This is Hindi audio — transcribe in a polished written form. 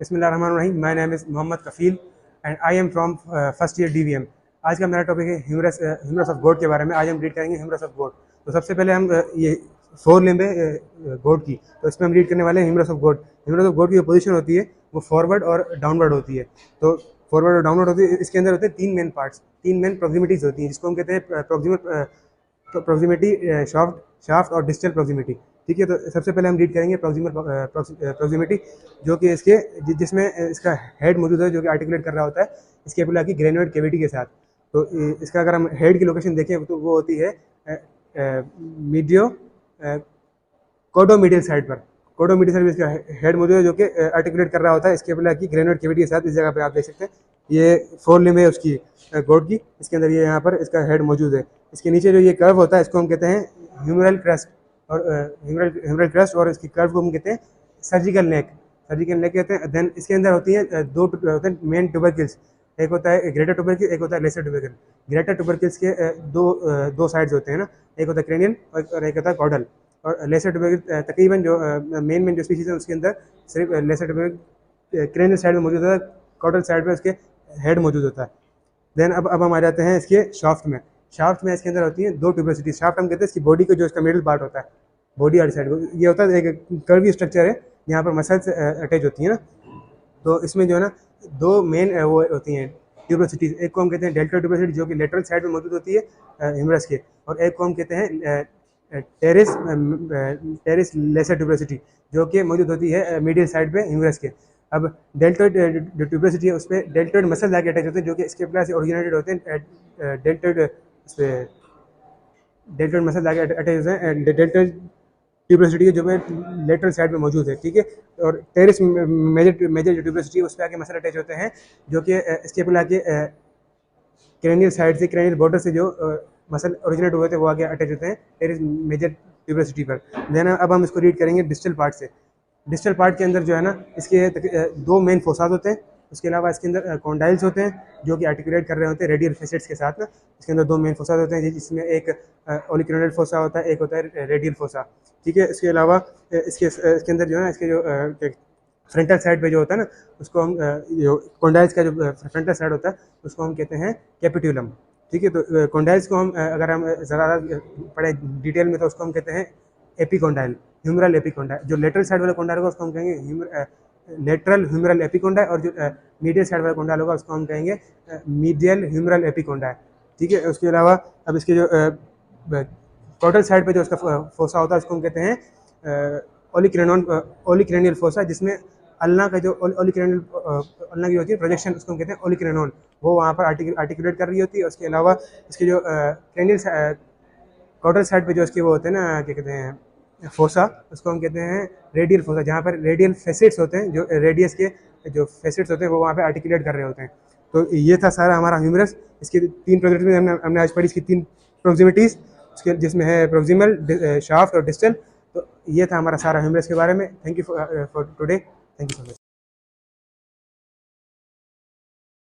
बिस्मिल्लाहिर्रहमानिर्रहीम। My name is Mohammad Kafeel and I am from first year DVM। आज का मेरा टॉपिक है ह्यूमरस ऑफ गॉड के बारे में। आज हम रीड करेंगे ह्यूमरस ऑफ गॉड। तो सबसे पहले हम ये फोर लिम्ब है गॉड की, तो इसमें हम रीड करने वाले हैं humorous of God. Humorous of God की जो पोजीशन होती है वो फॉरवर्ड और डाउनवर्ड होती है। तो फॉरवर्ड और डाउनवर्ड होती है, इसके अंदर होते हैं तीन मेन पार्ट्स, तीन मेन प्रोक्सिमिटीज होती हैं, जिसको हम कहते हैं प्रोक्सिमिटी, शाफ्ट और डिस्टल प्रोक्सिमिटी। ठीक है, तो सबसे पहले हम रीड करेंगे प्रोक्सिमिटी, जो कि जिसमें इसका हेड मौजूद है, जो कि आर्टिकुलेट कर रहा होता है स्केपुला की ग्रेनुलेट कैविटी के साथ। तो इसका अगर हम हेड की लोकेशन देखें तो वो होती है मीडियो कोडोमीडियल साइड पर। कोडोमीडियल साइड में इसका हेड मौजूद है, जो कि आर्टिकुलेट कर रहा होता है स्केपुला की ग्रेनुलेट कैविटी के साथ। इस जगह पे आप देख सकते हैं, ये फोर लिम्ब है उसकी गॉड की, इसके अंदर ये यहाँ पर इसका हेड मौजूद है। इसके नीचे जो ये कर्व होता है इसको हम कहते हैं ह्यूमरल क्रेस्ट, और ह्यूमरल क्रेस्ट, और इसकी कर्व को हम कहते हैं सर्जिकल नेक कहते हैं। देन इसके अंदर होती है दो होते हैं मेन ट्यूबरकिल्स, एक होता है ग्रेटर ट्यूबरकिल, एक होता है लेसर ट्यूबरकिल। ग्रेटर ट्यूबरकिल्स के दो साइड्स होते हैं ना, एक होता है क्रेनियल और एक होता है कॉडल। और लेसर ट्यूबरकिल तकरीबन जो मेन जो स्पीशीज है उसके अंदर सिर्फ लेसर ट्यूबरकिल क्रेनियल साइड में मौजूद होता है, कॉडल साइड में उसके हेड मौजूद होता है। देन अब हम आ जाते हैं इसके शाफ्ट में। शाफ्ट में इसके अंदर होती है दो ट्यूबरसिटी। शाफ्ट हम कहते हैं इसकी बॉडी को, जो इसका मिडिल पार्ट होता है, बॉडी वाली साइड को, ये होता है एक कर्वी स्ट्रक्चर है यहाँ पर मसल्स अटैच होती है ना। तो इसमें जो है ना दो मेन वो होती हैं ट्यूबरसिटीज। एक को हम कहते हैं डेल्टा ट्यूबरसिटी, जो कि लेटरल साइड में मौजूद होती है ह्यूमरस के, और एक को हम कहते हैं टेरिस लेसर ट्यूबरसिटी, जो कि मौजूद होती है मीडियल साइड पे ह्यूमरस के। अब डेल्टोइड जो ट्यूबरसिटी है उस पर डेल्टोइड मसल जाके अटैच होते हैं, जो कि स्केपुला से ओरिजिनेटेड होते हैं। डेल्टोइड मसल जाके अटैच होते हैं डेल्टोइड ट्यूबरसिटी के, जो में लेटरल साइड में मौजूद है। ठीक है, और टेरिस मेजर जो ट्यूबरसिटी है उस पर आके मसल अटैच होते हैं, जो कि स्केपुला के क्रेनियल साइड से, क्रेनियल बॉर्डर से जो मसल ओरिजिनेट हुए थे वो आगे अटैच होते हैं टेरिस मेजर ट्यूबरसिटी पर। देन अब हम इसको रीड करेंगे डिस्टल पार्ट से। डिस्टल पार्ट के अंदर जो है ना इसके दो मेन फोसाद होते हैं। उसके अलावा इसके अंदर कॉन्डाइल्स होते हैं, जो कि आर्टिकुलेट कर रहे होते हैं रेडियल फेसेट्स के साथ ना। इसके अंदर दो मेन फोसाद होते हैं, जिसमें एक ओलिक्रोनल फोसा होता है, एक होता है रेडियल फोसा। ठीक है, इसके अलावा इसके अंदर जो है ना इसके जो फ्रंटल साइड पे जो होता है ना, उसको हम जो कॉन्डाइल्स का जो फ्रंटल साइड होता है उसको हम कहते हैं कैपिट्यूलम। ठीक है, तो कॉन्डाइल्स को हम अगर हम ज़्यादा पढ़े डिटेल में तो उसको हम कहते हैं एपिकॉन्डाइल, ह्यूमरल एपिकॉन्डाइल। जो लेटरल साइड वाला कॉन्डाइल होगा उसको हम कहेंगे लेटरल ह्यूमरल एपिकॉन्डाइल, और जो मीडियल साइड वाला कॉन्डाइल होगा उसको हम कहेंगे मीडियल ह्यूमरल एपिकॉन्डाइल। ठीक है, उसके अलावा अब इसके जो कॉर्टल साइड पे जो उसका फोसा होता है उसको हम कहते हैं ओलिक्रेनियल फोसा, जिसमें अल्ना का जो अल्ना की होती है प्रोजेक्शन, उसको हम कहते हैं ओलिक्रेनोन, वो वहाँ पर आर्टिकुलेट कर रही होती है। उसके अलावा इसके जो क्रेनियल कॉर्टल साइड पे जो इसके वो होते हैं ना, क्या कहते हैं फोसा, उसको हम कहते हैं रेडियल फोसा, जहाँ पर रेडियल फेसेट्स होते हैं, जो रेडियस के जो फेसेट्स होते हैं वो वहाँ पे आर्टिकुलेट कर रहे होते हैं। तो ये था सारा हमारा ह्यूमरस। इसकी तीन प्रोक्सिमिटीज हमने आज पढ़ी, इसकी तीन प्रोक्सिमिटीज, जिसमें है प्रोक्सिमल, शाफ्ट और डिस्टल। तो ये था हमारा सारा ह्यूमरस के बारे में। Thank you for today. Thank you so much.